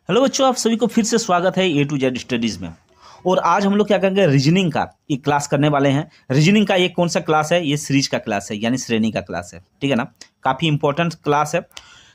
Hello बच्चों, आप सभी को फिर से स्वागत है ए टू जेड स्टडीज में। और आज हम लोग क्या करेंगे, रीजनिंग का एक क्लास करने वाले हैं। रीजनिंग का ये कौन सा क्लास है? ये सीरीज का क्लास है, यानी श्रेणी का क्लास है। ठीक है ना, काफ़ी इंपॉर्टेंट क्लास है।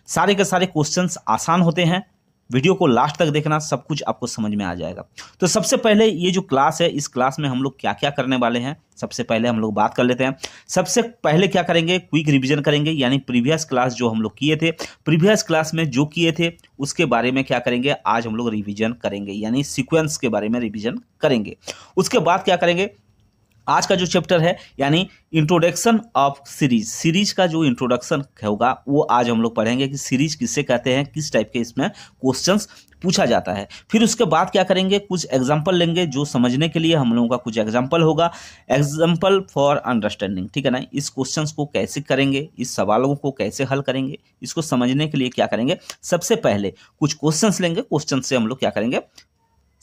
सारे के सारे क्वेश्चंस आसान होते हैं। वीडियो को लास्ट तक देखना, सब कुछ आपको समझ में आ जाएगा। तो सबसे पहले ये जो क्लास है, इस क्लास में हम लोग क्या क्या करने वाले हैं, सबसे पहले हम लोग बात कर लेते हैं। सबसे पहले क्या करेंगे, क्विक रिवीजन करेंगे, यानी प्रीवियस क्लास जो हम लोग किए थे, प्रीवियस क्लास में जो किए थे उसके बारे में क्या करेंगे, आज हम लोग रिवीजन करेंगे, यानी सीक्वेंस के बारे में रिवीजन करेंगे। उसके बाद क्या करेंगे, आज का जो चैप्टर है यानी इंट्रोडक्शन ऑफ सीरीज, सीरीज का जो इंट्रोडक्शन होगा वो आज हम लोग पढ़ेंगे कि सीरीज किससे कहते हैं, किस टाइप के इसमें क्वेश्चंस पूछा जाता है। फिर उसके बाद क्या करेंगे, कुछ एग्जांपल लेंगे जो समझने के लिए हम लोगों का कुछ एग्जांपल होगा, एग्जांपल फॉर अंडरस्टैंडिंग। ठीक है ना, इस क्वेश्चंस को कैसे करेंगे, इस सवालों को कैसे हल करेंगे, इसको समझने के लिए क्या करेंगे, सबसे पहले कुछ क्वेश्चंस लेंगे, क्वेश्चन से हम लोग क्या करेंगे,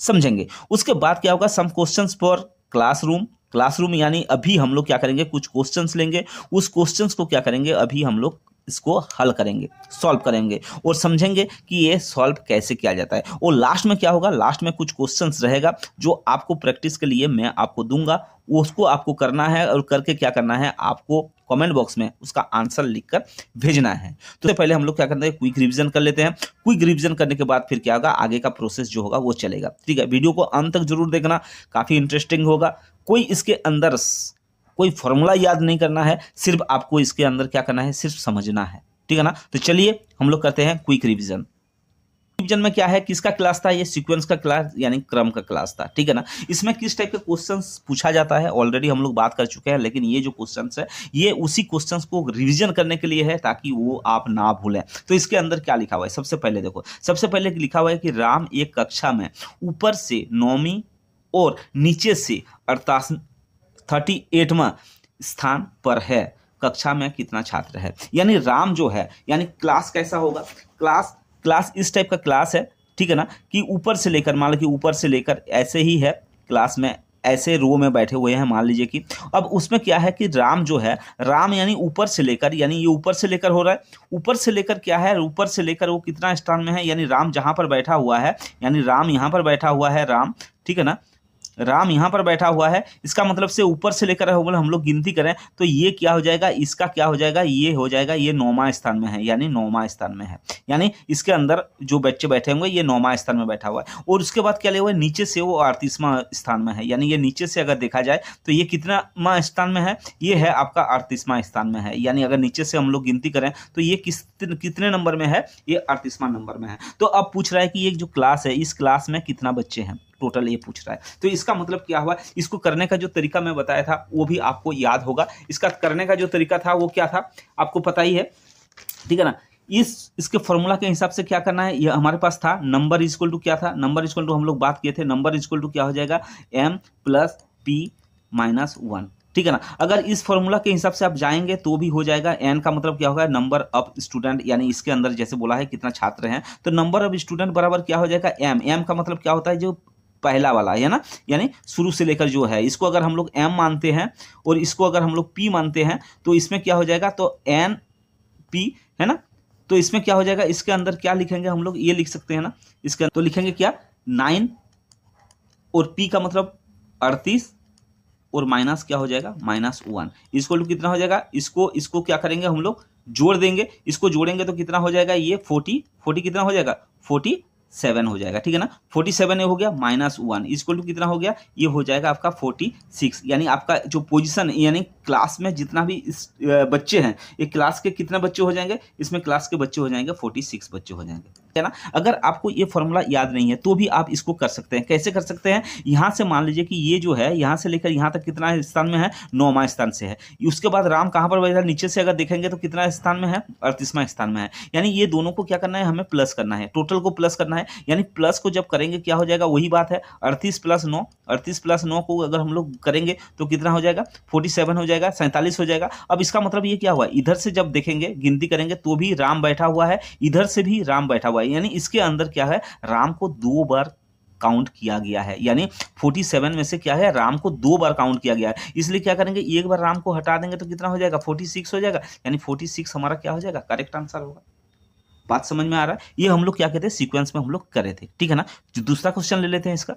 समझेंगे। उसके बाद क्या होगा, some questions for classroom. Classroom यानी अभी हम लोग क्या करेंगे, कुछ क्वेश्चंस लेंगे, उस क्वेश्चंस को क्या करेंगे, अभी हम लोग इसको हल करेंगे, सॉल्व करेंगे और समझेंगे कि ये सॉल्व कैसे किया जाता है। और लास्ट में क्या होगा, लास्ट में कुछ क्वेश्चंस रहेगा जो आपको प्रैक्टिस के लिए मैं आपको दूंगा, उसको आपको करना है और करके क्या करना है, आपको कमेंट बॉक्स में उसका आंसर लिखकर भेजना है। तो पहले हम लोग क्या करते हैं, क्विक रिवीजन कर लेते हैं। क्विक रिवीजन करने के बाद फिर क्या होगा, आगे का प्रोसेस जो होगा वो चलेगा। ठीक है, वीडियो को अंत तक जरूर देखना, काफ़ी इंटरेस्टिंग होगा। कोई इसके अंदर कोई फॉर्मूला याद नहीं करना है, सिर्फ आपको इसके अंदर क्या करना है, सिर्फ समझना है। ठीक है ना, तो चलिए हम लोग करते हैं क्विक रिवीजन। रिवीजन में क्या है, किसका क्लास था, ये सीक्वेंस का क्लास यानी क्रम का क्लास था। ठीक है ना, इसमें किस टाइप के क्वेश्चंस पूछा जाता है ऑलरेडी हम लोग बात कर चुके हैं, लेकिन ये जो क्वेश्चंस है ये उसी क्वेश्चंस को रिवीजन करने के लिए है ताकि वो आप ना भूलें। तो इसके अंदर क्या लिखा हुआ है, सबसे पहले देखो, सबसे पहले लिखा हुआ है कि राम एक कक्षा में ऊपर से 9वीं और नीचे से 38वां स्थान पर है, कक्षा में कितना छात्र है। यानी राम जो है, यानी क्लास कैसा होगा, क्लास इस टाइप का क्लास है। ठीक है ना, कि ऊपर से लेकर, मान लो कि ऊपर से लेकर ऐसे ही है, क्लास में ऐसे रो में बैठे हुए हैं, मान लीजिए कि अब उसमें क्या है कि राम जो है, राम यानी ऊपर से लेकर, यानी ये ऊपर से लेकर हो रहा है, ऊपर से लेकर क्या है, ऊपर से लेकर वो कितना स्थान में है, यानी राम जहां पर बैठा हुआ है, यानी राम यहां पर बैठा हुआ है, राम, ठीक है ना, राम यहाँ पर बैठा हुआ है, इसका मतलब से ऊपर से लेकर हम लोग गिनती करें तो ये क्या हो जाएगा, इसका क्या हो जाएगा, ये हो जाएगा, ये 9वां स्थान में है, यानी 9वां स्थान में है, यानी इसके अंदर जो बच्चे बैठे होंगे ये 9वां स्थान में बैठा हुआ है। और उसके बाद क्या ले हुआ है, नीचे से वो 38वां स्थान में है, यानी ये नीचे से अगर देखा जाए तो ये कितना स्थान में है, ये है आपका 38वां स्थान में है। यानी अगर नीचे से हम लोग गिनती करें तो ये कितने नंबर में है, ये 38वां नंबर में है। तो अब पूछ रहा है कि ये जो क्लास है, इस क्लास में कितना बच्चे हैं टोटल, ये पूछ रहा है। तो इसका मतलब क्या हुआ, इसको करने का जो तरीका मैं बताया था वो भी आपको याद होगा। इसका करने का जो तरीका था वो क्या था, आपको पता ही है। ठीक है ना, इसके फॉर्मूला के हिसाब से क्या करना है, ये हमारे पास था नंबर इक्वल टू क्या था, नंबर इक्वल टू हम लोग बात किए थे, नंबर इक्वल टू क्या हो जाएगा, m + p - 1। ठीक है ना, अगर इस फॉर्मूला के हिसाब से आप जाएंगे तो भी हो जाएगा। n का मतलब क्या होगा, नंबर ऑफ स्टूडेंट, यानी इसके अंदर जैसे बोला है कितना छात्र हैं, तो नंबर ऑफ स्टूडेंट बराबर क्या हो जाएगा, m का मतलब क्या होता है, जो पहला वाला है ना, यानी शुरू से लेकर जो है, इसको अगर हम लोग m मानते हैं और इसको अगर हम लोग p मानते हैं तो इसमें क्या हो जाएगा, तो n p है ना, तो इसमें क्या हो जाएगा, इसके अंदर क्या लिखेंगे हम लोग, ये लिख सकते हैं ना, इसके अंदर तो लिखेंगे क्या, 9 और p का मतलब 38 और माइनस क्या हो जाएगा, -1, इसको कितना हो जाएगा, इसको क्या करेंगे हम लोग, जोड़ देंगे, इसको जोड़ेंगे तो कितना हो जाएगा, ये 40 कितना हो जाएगा, 47 हो जाएगा। ठीक है ना, 47 हो गया, -1 इक्वल टू कितना हो गया, ये हो जाएगा आपका 46। यानी आपका जो पोजीशन, यानी क्लास में जितना भी बच्चे हैं, ये क्लास के कितने बच्चे हो जाएंगे, इसमें क्लास के बच्चे हो जाएंगे 46 बच्चे हो जाएंगे। है ना, अगर आपको ये फॉर्मूला याद नहीं है तो भी आप इसको कर सकते हैं। कैसे कर सकते हैं, यहाँ से मान लीजिए कि ये जो है यहाँ से लेकर यहाँ तक कितना स्थान में है, 9वां स्थान से है। उसके बाद राम कहाँ पर बैठा है, नीचे से अगर देखेंगे तो कितना स्थान में है, 38वां स्थान में है। यानी ये दोनों को क्या करना है, हमें प्लस करना है, टोटल को प्लस करना है। यानी प्लस को जब करेंगे क्या हो जाएगा, वही बात है, 38 + 9, 38 + 9 को अगर हम लोग करेंगे तो कितना हो जाएगा, 47 हो जाएगा, 47 हो जाएगा। अब इसका मतलब ये क्या हुआ, इधर से जब देखेंगे गिनती करेंगे तो भी राम बैठा हुआ है, इधर से भी राम बैठा हुआ है, यानी इसके अंदर क्या है, राम को 2 बार काउंट किया गया है। यानी 47 में से क्या है, राम को 2 बार काउंट किया गया है। इसलिए क्या करेंगे, एक बार राम को हटा देंगे तो कितना हो जाएगा, 46 हो जाएगा। यानी 46 हमारा क्या हो जाएगा, करेक्ट आंसर होगा। बात समझ में आ रहा है? ये हम लोग क्या कहते हैं, सीक्वेंस में हम लोग करे थे, ठीक है ना। जो दूसरा क्वेश्चन ले लेते हैं इसका,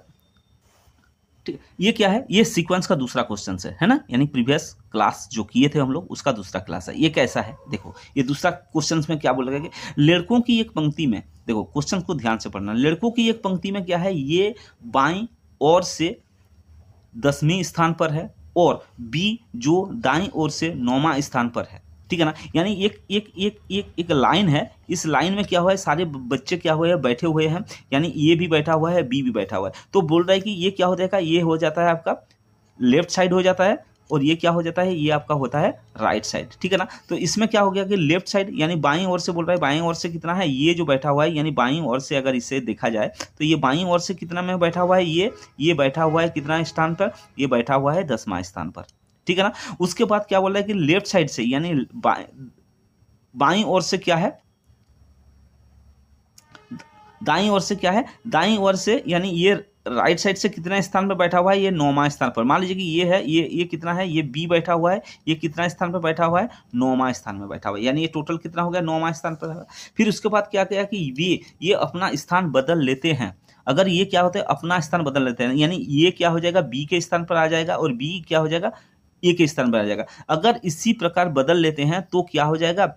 ठीक है। ये क्या है, ये सीक्वेंस का दूसरा क्वेश्चन है ना, यानी प्रीवियस क्लास जो किए थे हम लोग उसका दूसरा क्लास है। ये कैसा है, देखो ये दूसरा क्वेश्चन में क्या बोला गया कि लड़कों की एक पंक्ति में, देखो क्वेश्चन को ध्यान से पढ़ना, लड़कों की एक पंक्ति में क्या है, ये बाईं ओर से 10वें स्थान पर है और बी जो दाईं ओर से 9वां स्थान पर है, ठीक है ना। यानी एक एक एक एक एक लाइन है, इस लाइन में क्या हुआ है, सारे बच्चे क्या हुए हैं, बैठे हुए हैं, यानी ए भी बैठा हुआ है, बी भी बैठा हुआ है। तो बोल रहा है कि ये क्या हो जाएगा, ये हो जाता है आपका लेफ्ट साइड हो जाता है, और ये क्या हो जाता है, ये आपका होता है राइट साइड, ठीक है ना। तो इसमें क्या हो गया कि लेफ्ट साइड यानी बाईं ओर से बोल रहा है, बाईं ओर से कितना है, ये जो बैठा हुआ है, यानी बाईं ओर से अगर इसे देखा जाए तो ये बाईं ओर से कितना में बैठा हुआ है, ये बैठा हुआ है कितना स्थान पर, ये बैठा हुआ है 10वां स्थान पर, ठीक है ना। उसके बाद क्या बोल रहा है कि लेफ्ट साइड से यानी बाईं ओर से क्या है, दाईं ओर से क्या है, दाईं ओर से यानी ये राइट साइड से कितना स्थान पर बैठा हुआ है, ये 9वां स्थान पर। मान लीजिए कि ये है, ये कितना है, ये बी बैठा हुआ है, ये कितना स्थान पर बैठा हुआ है, 9वां स्थान में बैठा हुआ है, यानी ये टोटल कितना हो गया, 9वां स्थान पर है। फिर उसके बाद क्या किया कि ये अपना स्थान बदल लेते हैं। अगर ये क्या होता है, अपना स्थान बदल लेते हैं, यानी ये क्या हो जाएगा, बी के स्थान पर आ जाएगा और बी क्या हो जाएगा, ए के स्थान पर आ जाएगा। अगर इसी प्रकार बदल लेते हैं तो क्या हो जाएगा,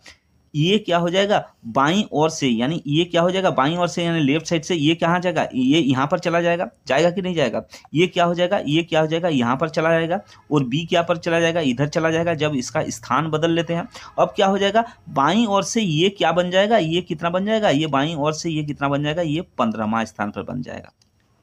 ये क्या हो जाएगा, बाईं ओर से, यानी ये क्या हो जाएगा, बाईं ओर से यानी लेफ्ट साइड से ये कहाँ जाएगा, ये यहाँ पर चला जाएगा, जाएगा कि नहीं जाएगा, ये क्या हो जाएगा, ये क्या हो जाएगा, यहाँ पर चला जाएगा, और बी क्या पर चला जाएगा, इधर चला जाएगा। जब इसका स्थान बदल लेते हैं, अब क्या हो जाएगा, बाईं ओर से ये क्या बन जाएगा, ये कितना बन जाएगा, ये बाईं ओर से ये कितना बन जाएगा, ये 15वां स्थान पर बन जाएगा,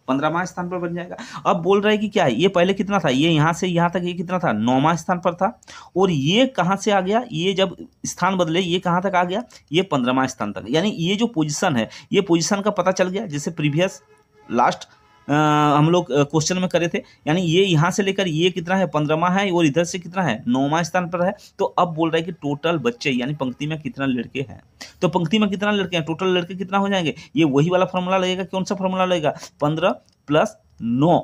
15वां स्थान पर बन जाएगा। अब बोल रहा है कि क्या है, ये पहले कितना था, ये यहाँ से यहाँ तक ये कितना था, 9वां स्थान पर था, और ये कहाँ से आ गया, ये जब स्थान बदले ये कहाँ तक आ गया, ये 15वां स्थान तक। यानी ये जो पोजीशन है, ये पोजीशन का पता चल गया, जैसे प्रीवियस लास्ट हम लोग क्वेश्चन में करे थे। यानी ये यहाँ से लेकर ये कितना है, 15वां है, और इधर से कितना है, 9वां स्थान पर है। तो अब बोल रहा है कि टोटल बच्चे यानी पंक्ति में कितना लड़के हैं, तो पंक्ति में कितना लड़के हैं, टोटल लड़के कितना हो जाएंगे, ये वही वाला फॉर्मूला लगेगा। कौन सा फॉर्मूला लगेगा, 15 + 9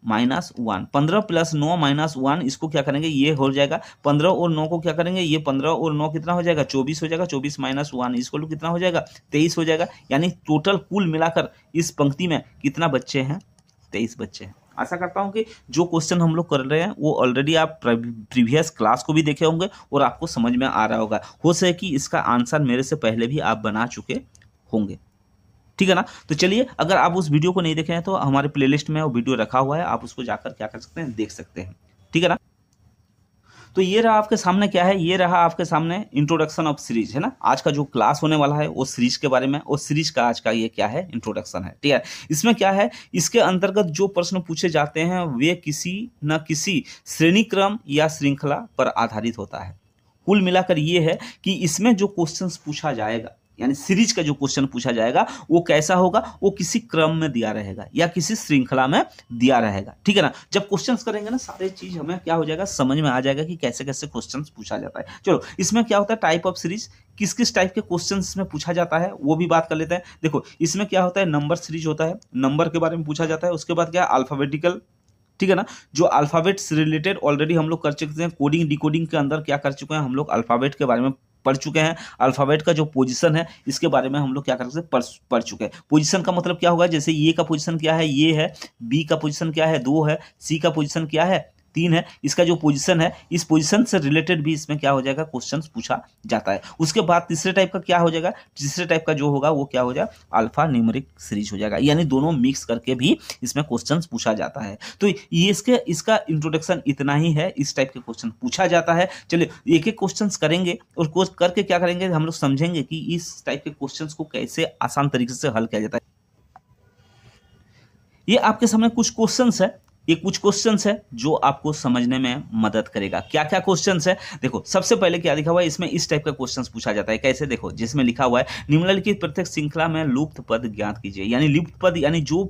-1, 15 + 9 -1, इसको क्या करेंगे, ये हो जाएगा 15 और 9 को क्या करेंगे, ये 15 और 9 कितना हो जाएगा, 24 हो जाएगा, 24 - 1 इसको कितना हो जाएगा, 23 हो जाएगा। यानी टोटल कुल मिलाकर इस पंक्ति में कितना बच्चे हैं, 23 बच्चे हैं। आशा करता हूं कि जो क्वेश्चन हम लोग कर रहे हैं वो ऑलरेडी आप प्रीवियस क्लास को भी देखे होंगे और आपको समझ में आ रहा होगा। हो सके कि इसका आंसर मेरे से पहले भी आप बना चुके होंगे, ठीक है ना। तो चलिए, अगर आप उस वीडियो को नहीं देखे हैं तो हमारे प्लेलिस्ट में वो वीडियो रखा हुआ है, आप उसको जाकर क्या कर सकते हैं, देख सकते हैं, ठीक है ना। तो ये रहा आपके सामने क्या है, ये रहा आपके सामने इंट्रोडक्शन ऑफ सीरीज, है ना। आज का जो क्लास होने वाला है वो सीरीज के बारे में, और सीरीज का आज का ये क्या है, इंट्रोडक्शन है, ठीक है। इसमें क्या है, इसके अंतर्गत जो प्रश्न पूछे जाते हैं वे किसी न किसी श्रेणी क्रम या श्रृंखला पर आधारित होता है। कुल मिलाकर ये है कि इसमें जो क्वेश्चंस पूछा जाएगा, यानी सीरीज का जो क्वेश्चन पूछा जाएगा वो कैसा होगा, वो किसी क्रम में दिया रहेगा या किसी श्रृंखला में दिया रहेगा, ठीक है ना। जब क्वेश्चंस करेंगे ना, सारे चीज हमें क्या हो जाएगा, समझ में आ जाएगा कि कैसे कैसे क्वेश्चंस पूछा जाता है। चलो, इसमें क्या होता है, टाइप ऑफ सीरीज, किस किस टाइप के क्वेश्चंस इसमें पूछा जाता है वो भी बात कर लेते हैं। देखो, इसमें क्या होता है, नंबर सीरीज होता है, नंबर के बारे में पूछा जाता है। उसके बाद क्या है, अल्फाबेटिकल, ठीक है ना, जो अल्फाबेट से रिलेटेड ऑलरेडी हम लोग कर चुके हैं। कोडिंग डिकोडिंग के अंदर क्या कर चुके हैं हम लोग, अल्फाबेट के बारे में पढ़ चुके हैं। अल्फाबेट का जो पोजीशन है इसके बारे में हम लोग क्या कर सकते हैं, पढ़ चुके हैं। पोजीशन का मतलब क्या होगा, जैसे ए का पोजीशन क्या है, ये है, बी का पोजीशन क्या है, 2 है, सी का पोजीशन क्या है, 3 है। इसका जो पोजीशन है, इस पोजीशन से रिलेटेड भी इसमें क्या हो जाएगा, क्वेश्चंस पूछा जाता है। उसके बाद तीसरे टाइप का क्या हो जाएगा, तीसरे टाइप का जो होगा वो क्या हो जाएगा, अल्फा न्यूमेरिक सीरीज हो जाएगा। यानी दोनों मिक्स करके भी इसमें क्वेश्चंस पूछा जाता है। तो ये इसका इंट्रोडक्शन इतना ही है, इस टाइप के क्वेश्चन पूछा जाता है। चलिए, एक एक क्वेश्चन करेंगे और कोर्स करके क्या करेंगे, हम लोग समझेंगे कि इस टाइप के क्वेश्चन को कैसे आसान तरीके से हल किया जाता है। ये आपके सामने कुछ क्वेश्चंस है, ये कुछ क्वेश्चंस है जो आपको समझने में मदद करेगा। क्या क्या क्वेश्चंस है, देखो सबसे पहले क्या लिखा हुआ है इसमें, इस टाइप का क्वेश्चंस पूछा जाता है। कैसे, देखो जिसमें लिखा हुआ है, निम्नलिखित प्रत्येक श्रृंखला में लुप्त पद ज्ञात कीजिए। यानी लुप्त पद यानी जो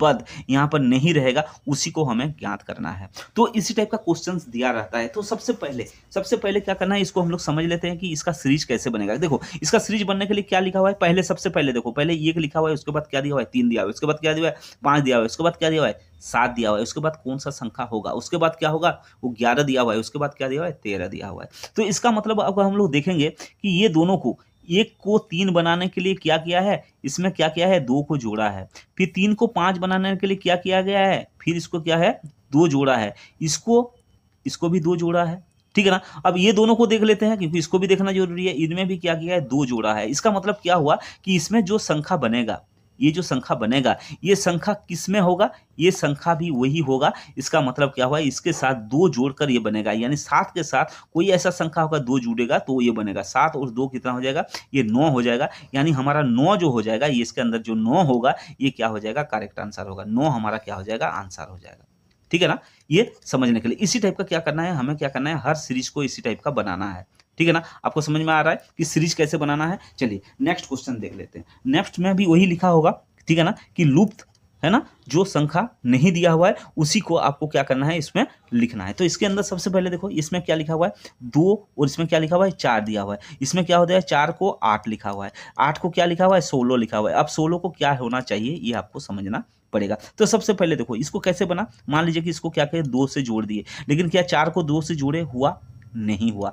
पद यहाँ पर नहीं रहेगा उसी को हमें ज्ञात करना है। तो इसी टाइप का क्वेश्चंस दिया रहता है। तो सबसे पहले क्या करना है, इसको हम लोग समझ लेते हैं कि इसका सीरीज कैसे बनेगा। देखो, इसका सीरीज बनने के लिए क्या लिखा हुआ है, पहले सबसे पहले देखो, पहले एक लिखा हुआ है, उसके बाद क्या दिया हुआ है, 3 दिया हुआ है, उसके बाद क्या दिया हुआ है, 5 दिया हुआ है, उसके बाद क्या दिया हुआ है, 7 दिया हुआ है, उसके बाद कौन सा संख्या होगा, उसके बाद क्या होगा, वो 11 दिया हुआ है, उसके बाद क्या दिया हुआ है, 13 दिया हुआ है। तो इसका मतलब अब हम लोग देखेंगे कि ये दोनों को एक को 3 बनाने के लिए क्या किया है, इसमें क्या किया है, 2 को जोड़ा है। फिर 3 को 5 बनाने के लिए क्या किया गया है, फिर इसको क्या है, 2 जोड़ा है। इसको भी 2 जोड़ा है, ठीक है ना। अब ये दोनों को देख लेते हैं क्योंकि इसको भी देखना जरूरी है। इनमें भी क्या किया है, 2 जोड़ा है। इसका मतलब क्या हुआ कि इसमें जो संख्या बनेगा, ये जो संख्या बनेगा, ये संख्या किसमें होगा, ये संख्या भी वही होगा। इसका मतलब क्या हुआ, इसके साथ 2 जोड़कर ये बनेगा, यानी 7 के साथ कोई ऐसा संख्या होगा 2 जुड़ेगा तो ये बनेगा। 7 और 2 कितना हो जाएगा, ये 9 हो जाएगा। यानी हमारा 9 जो हो जाएगा, ये इसके अंदर जो 9 होगा ये क्या हो जाएगा, करेक्ट आंसर होगा। 9 हमारा क्या हो जाएगा, आंसर हो जाएगा। ठीक है ना। ये समझने के लिए इसी टाइप का क्या करना है, हमें क्या करना है, हर सीरीज को इसी टाइप का बनाना है। ठीक है ना। आपको समझ में आ रहा है कि सीरीज कैसे बनाना है। चलिए नेक्स्ट क्वेश्चन देख लेते हैं। नेक्स्ट में भी वही लिखा होगा, ठीक है ना, कि लुप्त है ना, जो संख्या नहीं दिया हुआ है उसी को आपको क्या करना है, इसमें लिखना है। तो इसके अंदर सबसे पहले देखो, इसमें क्या लिखा हुआ है, 2, और इसमें क्या लिखा हुआ है, 4 दिया हुआ है। इसमें क्या होता है, 4 को 8 लिखा हुआ है, 8 को क्या लिखा हुआ है, 16 लिखा हुआ है। अब 16 को क्या होना चाहिए, ये आपको समझना पड़ेगा। तो सबसे पहले देखो इसको कैसे बना, मान लीजिए कि इसको क्या करें, 2 से जोड़ दिए, लेकिन क्या 4 को 2 से जोड़े, हुआ नहीं हुआ।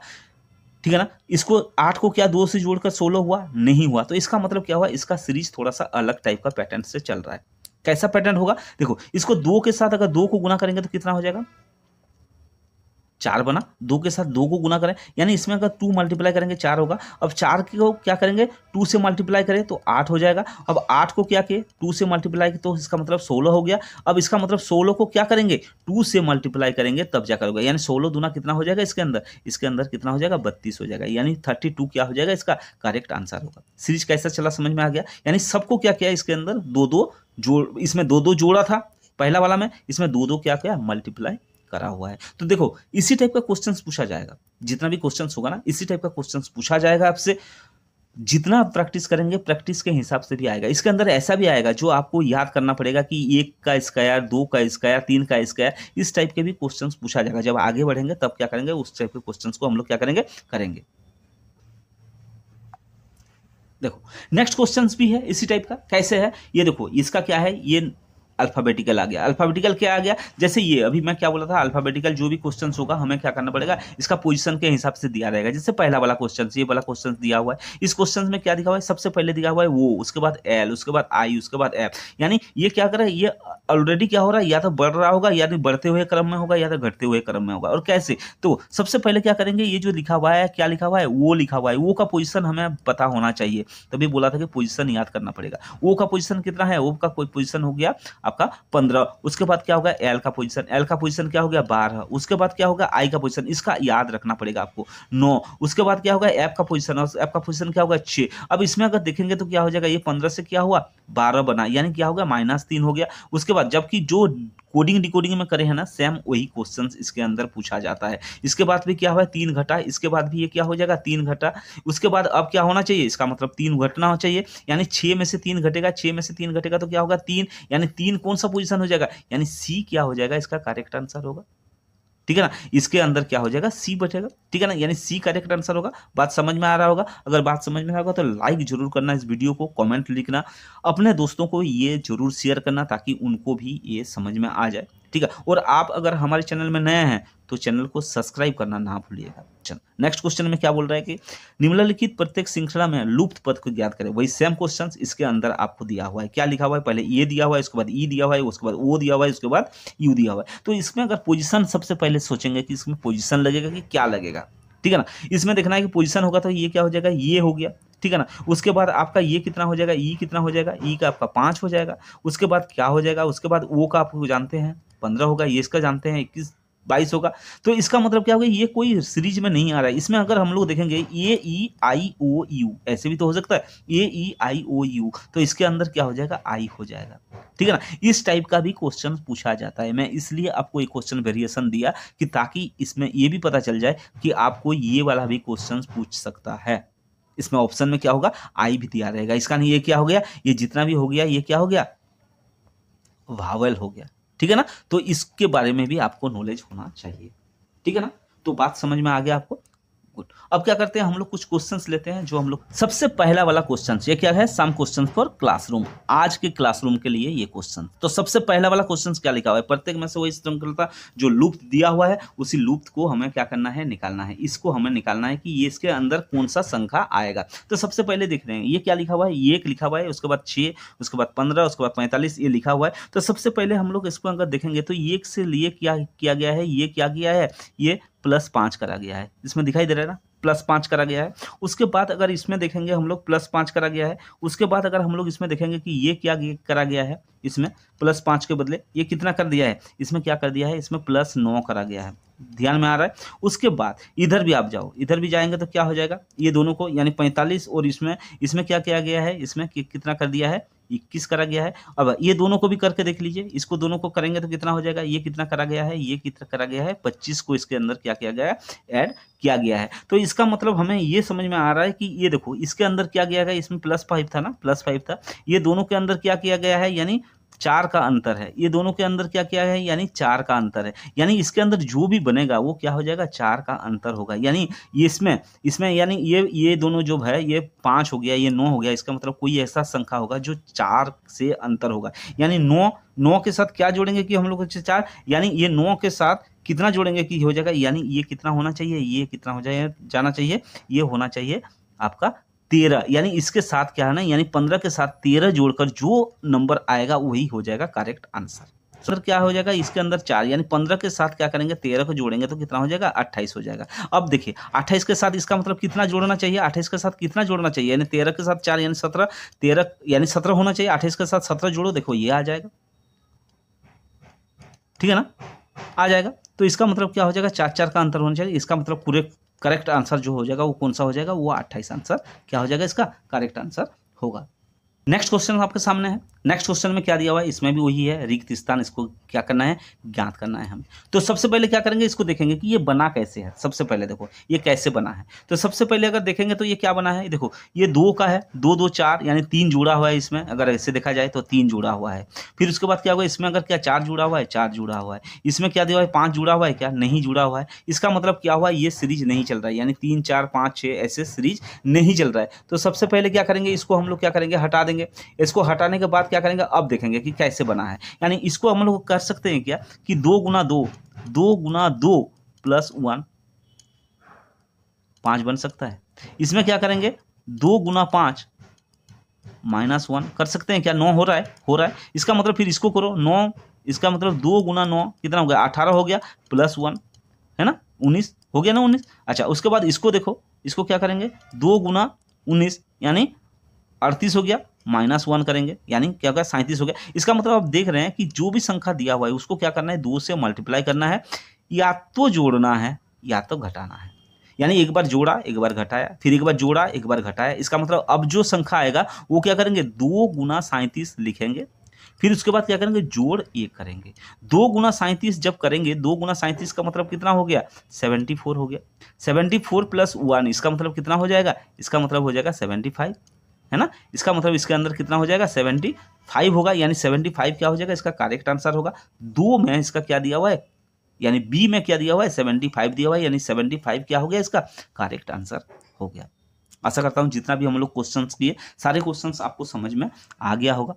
ठीक है ना। इसको 8 को क्या 2 से जोड़कर 16 हुआ, नहीं हुआ। तो इसका मतलब क्या हुआ, इसका सीरीज थोड़ा सा अलग टाइप का पैटर्न से चल रहा है। कैसा पैटर्न होगा, देखो इसको 2 के साथ अगर 2 को गुना करेंगे तो कितना हो जाएगा, 4 बना। 2 के साथ 2 को गुना करें, यानी इसमें अगर 2 मल्टीप्लाई करेंगे 4 होगा। अब 4 को क्या करेंगे, 2 से मल्टीप्लाई करें तो 8 हो जाएगा। अब 8 को क्या किए, 2 से मल्टीप्लाई तो इसका मतलब 16 हो गया। अब इसका मतलब 16 को क्या करेंगे, 2 से मल्टीप्लाई करेंगे तब जाकर होगा, यानी 16 दूना कितना हो जाएगा, इसके अंदर कितना हो जाएगा, 32 हो जाएगा। यानी 32 क्या हो जाएगा, इसका करेक्ट आंसर होगा। सीरीज कैसा चला समझ में आ गया। यानी सबको क्या किया, इसके अंदर 2-2 जोड़, इसमें 2-2 जोड़ा था पहला वाला में, इसमें 2-2 क्या किया, मल्टीप्लाई करा हुआ है। तो देखो इसी टाइप का क्वेश्चंस पूछा जाएगा, जितना भी क्वेश्चंस होगा ना, इसी टाइप का क्वेश्चंस पूछा जाएगा आपसे। जितना आप प्रैक्टिस करेंगे, प्रैक्टिस के हिसाब से भी आएगा। इसके अंदर ऐसा भी आएगा जो आपको याद करना पड़ेगा कि 1 का स्क्वायर, 2 का स्क्वायर, 3 का स्क्वायर, इस टाइप के भी क्वेश्चंस पूछा जाएगा। जब आगे बढ़ेंगे तब क्या करेंगे, उस टाइप के क्वेश्चंस को हम लोग क्या करेंगे। देखो नेक्स्ट क्वेश्चंस भी है इसी टाइप का। कैसे है ये देखो, इसका क्या है, ये अल्फाबेटिकल आ गया। अल्फाबेटिकल क्या आ गया, जैसे ये अभी मैं क्या बोला था, अल्फाबेटिकल जो भी क्वेश्चंस होगा हमें क्या करना पड़ेगा, इसका पोजीशन के हिसाब से दिया रहेगा। जैसे पहला वाला क्वेश्चन, ये वाला क्वेश्चन दिया हुआ है, इस क्वेश्चन में क्या दिखा हुआ है, सबसे पहले दिया हुआ है वो, उसके बाद एल, उसके बाद आई, उसके बाद एफ। यानी ये क्या कर रहा है, ये ऑलरेडी क्या हो रहा है, या तो बढ़ रहा होगा, या तो बढ़ते हुए क्रम में होगा, या तो घटते हुए क्रम में होगा। और कैसे, तो सबसे पहले क्या करेंगे, ये जो लिखा हुआ है, क्या लिखा हुआ है, वो लिखा हुआ है, वो का पोजीशन हमें पता होना चाहिए। तभी बोला था कि पोजीशन याद करना पड़ेगा। वो का पोजीशन कितना है, वो का कोई पोजीशन हो गया आपका 15। उसके बाद क्या होगा, एल का पोजीशन, एल का पोजीशन क्या हो गया, 12। उसके बाद क्या होगा, आई का पोजीशन, इसका याद रखना पड़ेगा आपको, 9। उसके बाद क्या होगा, एफ का पोजीशन, और एफ का पोजीशन क्या होगा, 6। अब इसमें अगर देखेंगे तो क्या हो जाएगा, ये 15 से क्या हुआ, 12 बना, यानी क्या होगा, -3 हो गया। उसके बाद जबकि जो कोडिंग डिकोडिंग में करे हैं ना, सेम वही क्वेश्चंस इसके अंदर पूछा जाता है। इसके बाद भी क्या हुआ, 3 घटा, इसके बाद भी ये क्या हो जाएगा, 3 घटा। उसके बाद अब क्या होना चाहिए, इसका मतलब 3 घटना हो चाहिए, यानी 6 में से 3 घटेगा, 6 में से 3 घटेगा तो क्या होगा, 3। यानी 3 कौन सा पोजीशन हो जाएगा, यानी सी क्या हो जाएगा, इसका करेक्ट आंसर होगा। ठीक है ना। इसके अंदर क्या हो जाएगा, सी बचेगा। ठीक है ना, यानी सी करेक्ट आंसर होगा। बात समझ में आ रहा होगा। अगर बात समझ में आ होगा तो लाइक जरूर करना इस वीडियो को, कमेंट लिखना, अपने दोस्तों को ये जरूर शेयर करना ताकि उनको भी ये समझ में आ जाए। ठीक है। और आप अगर हमारे चैनल में नए हैं तो चैनल को सब्सक्राइब करना ना भूलिएगा। चलो नेक्स्ट क्वेश्चन में क्या बोल रहा है कि निम्नलिखित प्रत्येक श्रृंखला में लुप्त पद को ज्ञात करें। वही सेम क्वेश्चन इसके अंदर आपको दिया हुआ है। क्या लिखा हुआ है, पहले ए दिया हुआ है, उसके बाद ई दिया हुआ है, उसके बाद ओ दिया हुआ है, उसके बाद यू दिया हुआ है। तो इसमें अगर पोजीशन सबसे पहले सोचेंगे कि इसमें पोजीशन लगेगा कि क्या लगेगा। ठीक है ना। इसमें देखना है कि पोजीशन होगा तो ये क्या हो जाएगा, ये हो गया। ठीक है ना। उसके बाद आपका ये कितना हो जाएगा, ई कितना हो जाएगा, ई का आपका 5 हो जाएगा। उसके बाद क्या हो जाएगा, उसके बाद ओ का आप जानते हैं 15 होगा, ये इसका जानते हैं 21 22 होगा। तो इसका मतलब क्या होगा, ये कोई सीरीज में नहीं आ रहा है। इसमें अगर हम लोग देखेंगे ए ई आई ओ यू, ऐसे भी तो हो सकता है, ए ई आई ओ यू, तो इसके अंदर क्या हो जाएगा, आई हो जाएगा। ठीक है ना। इस टाइप का भी क्वेश्चन पूछा जाता है। मैं इसलिए आपको एक क्वेश्चन वेरिएशन दिया कि ताकि इसमें ये भी पता चल जाए कि आपको ये वाला भी क्वेश्चन पूछ सकता है। इसमें ऑप्शन में क्या होगा, आई भी दिया रहेगा। इसका नहीं, ये क्या हो गया, ये जितना भी हो गया, ये क्या हो गया, वावल हो गया। ठीक है ना। तो इसके बारे में भी आपको नॉलेज होना चाहिए। ठीक है ना। तो बात समझ में आ गया आपको। गुड। अब क्या करते हैं हम लोग, कुछ क्वेश्चंस लेते हैं जो हम लोग, सबसे पहला वाला क्वेश्चन ये क्या है, सम क्वेश्चन फॉर क्लासरूम, आज के क्लासरूम के लिए ये क्वेश्चन। तो सबसे पहला वाला क्वेश्चन क्या लिखा हुआ है, प्रत्येक में से वही श्रृंखलता जो लूप दिया हुआ है उसी लूप को हमें क्या करना है, निकालना है। इसको हमें निकालना है कि ये इसके अंदर कौन सा संख्या आएगा। तो सबसे पहले देख रहे हैं ये क्या लिखा हुआ है, ये 1 लिखा हुआ है, उसके बाद 6, उसके बाद 15, उसके बाद 45 ये लिखा हुआ है। तो सबसे पहले हम लोग इसको अगर देखेंगे तो 1 से लिए क्या किया गया है, ये क्या किया है, ये +5 करा गया है, इसमें दिखाई दे रहा है ना, +5 करा गया है। उसके बाद अगर इसमें देखेंगे हम लोग +5 करा गया है। उसके बाद अगर हम लोग इसमें देखेंगे कि ये क्या करा गया है, इसमें +5 के बदले ये कितना कर दिया है, इसमें क्या कर दिया है, इसमें +9 करा गया है। ध्यान में आ रहा है। उसके बाद इधर भी आप जाओ, इधर भी जाएंगे तो क्या हो जाएगा, ये दोनों को यानी 45 और इसमें क्या किया गया है, इसमें कितना कर दिया है, 21 करा गया है। अब ये दोनों को भी करके देख लीजिए, इसको दोनों को करेंगे तो कितना हो जाएगा, ये कितना करा गया है, ये कितना करा गया है, 25 को इसके अंदर क्या किया गया है, ऐड किया गया है। तो इसका मतलब हमें ये समझ में आ रहा है कि ये देखो इसके अंदर क्या किया गया, इसमें +5 था ना, +5 था, ये दोनों के अंदर क्या किया गया है, यानी 4 का अंतर है। ये दोनों के अंदर क्या किया है, यानी 4 का अंतर है। यानी इसके अंदर जो भी बनेगा वो क्या हो जाएगा, 4 का अंतर होगा। यानी इसमें यानी ये दोनों जो है, ये 5 हो गया, ये 9 हो गया। इसका मतलब कोई ऐसा संख्या होगा जो 4 से अंतर होगा। यानी 9 के साथ क्या जोड़ेंगे कि हम लोग 4, यानी ये 9 के साथ कितना जोड़ेंगे कि हो जाएगा, यानी ये कितना होना चाहिए, ये कितना हो जाए जाना चाहिए, ये होना चाहिए आपका 13। यानी इसके साथ क्या है ना, यानी 15 के साथ 13 जोड़कर जो नंबर आएगा वही हो जाएगा करेक्ट आंसर। सर क्या हो जाएगा, इसके अंदर 4, यानी 15 के साथ क्या करेंगे, 13 को जोड़ेंगे तो कितना हो जाएगा, 28 हो जाएगा। अब देखिए 28 के साथ इसका मतलब कितना जोड़ना चाहिए, 28 के साथ कितना जोड़ना चाहिए, यानी 13 के साथ 4 यानी 17, 13 यानी 17 होना चाहिए। 28 के साथ 17 जोड़ो, देखो ये आ जाएगा, ठीक है ना, आ जाएगा। तो इसका मतलब क्या हो जाएगा, 4 का अंतर होना चाहिए। इसका मतलब पूरे करेक्ट आंसर जो हो जाएगा वो कौन सा हो जाएगा, वो 28 आंसर क्या हो जाएगा, इसका करेक्ट आंसर होगा। नेक्स्ट क्वेश्चन आपके सामने है। नेक्स्ट क्वेश्चन में क्या दिया हुआ है, इसमें भी वही है, रिक्त स्थान, इसको क्या करना है, ज्ञात करना है हमें। तो सबसे पहले क्या करेंगे, इसको देखेंगे कि ये बना कैसे है। सबसे पहले देखो ये कैसे बना है। तो सबसे पहले अगर देखेंगे तो ये क्या बना है, देखो ये 2 का है, 2 2 4 यानी 3 जुड़ा हुआ है इसमें, अगर ऐसे देखा जाए तो 3 जुड़ा हुआ है। फिर उसके बाद क्या हुआ, इसमें अगर क्या 4 जुड़ा हुआ है, 4 जुड़ा हुआ है। इसमें क्या दिया हुआ है, 5 जुड़ा हुआ है, क्या नहीं जुड़ा हुआ है। इसका मतलब क्या हुआ, ये सीरीज नहीं चल रहा है, यानी 3 4 5 6 ऐसे सीरीज नहीं चल रहा है। तो सबसे पहले क्या करेंगे, इसको हम लोग क्या करेंगे, हटा देंगे। इसको हटाने के बाद क्या करेंगे, अब देखेंगे कि कैसे बना है। यानी इसको हम लोग कर सकते हैं क्या कि 2 गुना 2 + 1 5 बन सकता है। इसमें क्या करेंगे, 2 गुना 5 -1 कर सकते हैं क्या, 9 हो रहा है। इसका मतलब फिर इसको करो 9, इसका मतलब 2 गुना 9 कितना हो गया, 18 हो गया, +1 है ना, 19 हो गया ना, 19। अच्छा उसके बाद इसको देखो, इसको क्या करेंगे, 2 गुना 19 यानी 38 हो गया, -1 करेंगे यानी क्या होगा, 37 हो गया। इसका मतलब आप देख रहे हैं कि जो भी संख्या दिया हुआ है उसको क्या करना है, 2 से मल्टीप्लाई करना है, या तो जोड़ना है या तो घटाना है। यानी एक बार जोड़ा, एक बार घटाया, फिर एक बार जोड़ा, एक बार घटाया। इसका मतलब अब जो संख्या आएगा वो क्या करेंगे, 2 गुना 37 लिखेंगे। फिर उसके बाद क्या करेंगे, जोड़ 1 करेंगे। 2 गुना 37 जब करेंगे, 2 गुना 37 का मतलब कितना हो गया, 74 हो गया। 74 + 1 इसका मतलब कितना हो जाएगा, इसका मतलब हो जाएगा 75 है ना। इसका मतलब इसके अंदर कितना हो जाएगा, 75 होगा। यानी 75 क्या हो जाएगा, इसका करेक्ट आंसर होगा। 2 में इसका क्या दिया हुआ है, यानी बी में क्या दिया हुआ है, 75 दिया हुआ है, यानी 75 क्या हो गया, इसका करेक्ट आंसर हो गया। आशा करता हूं जितना भी हम लोग क्वेश्चंस किए सारे क्वेश्चंस आपको समझ में आ गया होगा।